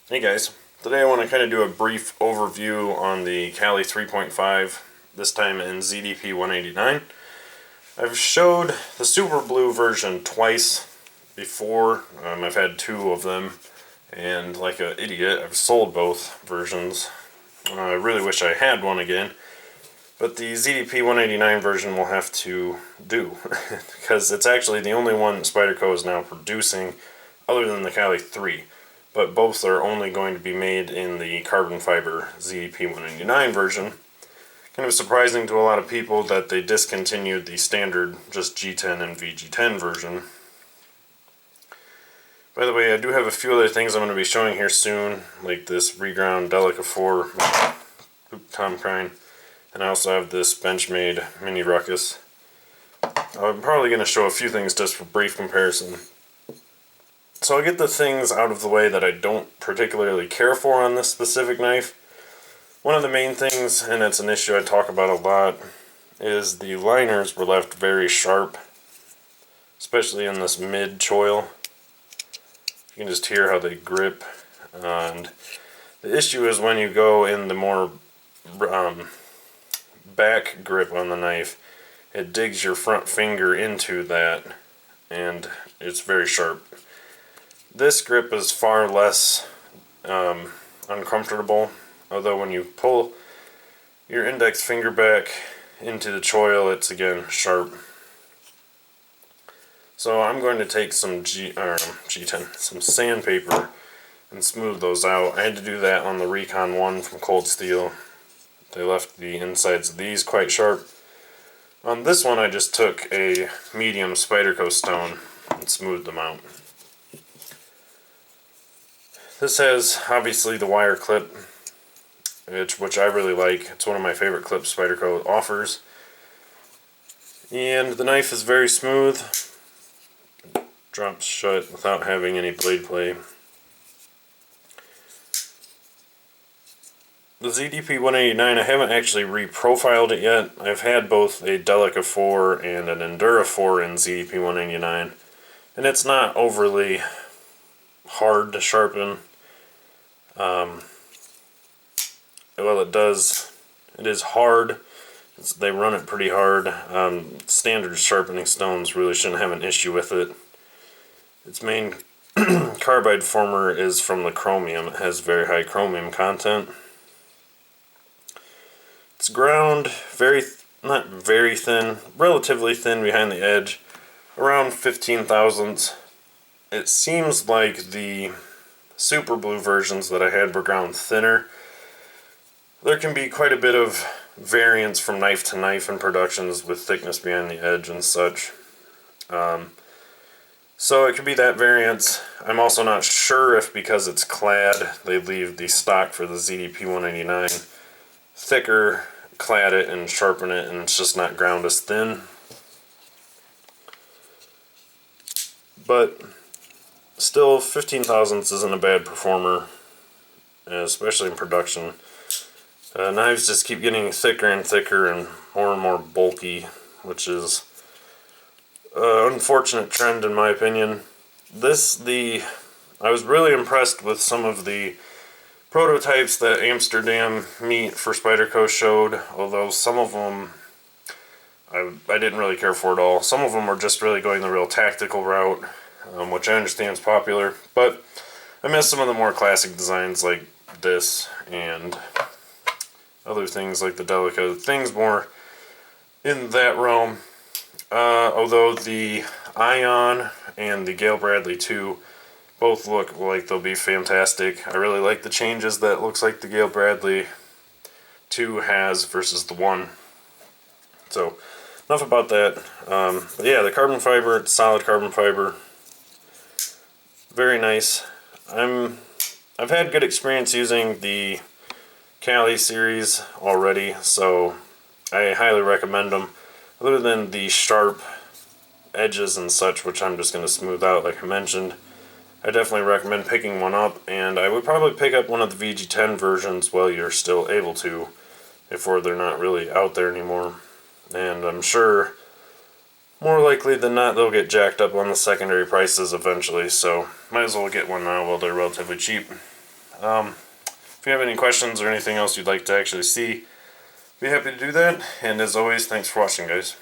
Hey guys, today I want to kind of do a brief overview on the Caly 3.5, this time in ZDP-189. I've showed the Super Blue version twice before. I've had two of them, and like an idiot, I've sold both versions. I really wish I had one again, but the ZDP-189 version will have to do, because it's actually the only one that Spyderco is now producing other than the Caly 3. But both are only going to be made in the carbon fiber ZDP-189 version. Kind of surprising to a lot of people that they discontinued the standard just G10 and VG10 version. By the way, I do have a few other things I'm going to be showing here soon, like this reground Delica 4 Tom Crine, and I also have this Benchmade Mini Ruckus. I'm probably going to show a few things just for brief comparison. So I'll get the things out of the way that I don't particularly care for on this specific knife. One of the main things, and it's an issue I talk about a lot, is the liners were left very sharp, especially in this mid choil. You can just hear how they grip, and the issue is when you go in the more back grip on the knife, it digs your front finger into that, and it's very sharp. This grip is far less uncomfortable, although when you pull your index finger back into the choil, it's again sharp. So I'm going to take some G10, some sandpaper, and smooth those out. I had to do that on the Recon 1 from Cold Steel. They left the insides of these quite sharp. On this one I just took a medium Spyderco stone and smoothed them out. This has obviously the wire clip, which I really like. It's one of my favorite clips Spyderco offers. And the knife is very smooth. Drops shut without having any blade play. The ZDP-189, I haven't actually reprofiled it yet. I've had both a Delica 4 and an Endura 4 in ZDP-189. And it's not overly hard to sharpen. Well, it is hard. They run it pretty hard. Standard sharpening stones really shouldn't have an issue with it. Its main carbide former is from the chromium. It has very high chromium content. It's ground not very thin, relatively thin behind the edge, around 15 thousandths. It seems like the Super Blue versions that I had were ground thinner. There can be quite a bit of variance from knife to knife in productions with thickness behind the edge and such. So it could be that variance. I'm also not sure if because it's clad, they leave the stock for the ZDP-189 thicker, clad it and sharpen it, and it's just not ground as thin. But still, 15 thousandths isn't a bad performer, especially in production. Knives just keep getting thicker and thicker and more bulky, which is an unfortunate trend in my opinion. I was really impressed with some of the prototypes that Amsterdam meet for Spyderco showed, although some of them I didn't really care for at all. Some of them are just really going the real tactical route, which I understand is popular, but I miss some of the more classic designs like this and other things like the Delica, things more in that realm. Although the Ion and the Gale Bradley 2 both look like they'll be fantastic. I really like the changes that it looks like the Gale Bradley 2 has versus the 1. So enough about that. But yeah, the carbon fiber, it's solid carbon fiber. Very nice. I've had good experience using the Caly series already, so I highly recommend them. Other than the sharp edges and such, which I'm just going to smooth out like I mentioned, I definitely recommend picking one up, and I would probably pick up one of the VG10 versions while you're still able to, before they're not really out there anymore. And I'm sure more likely than not they'll get jacked up on the secondary prices eventually, so might as well get one now while they're relatively cheap. If you have any questions or anything else you'd like to actually see, be happy to do that. And as always, thanks for watching, guys.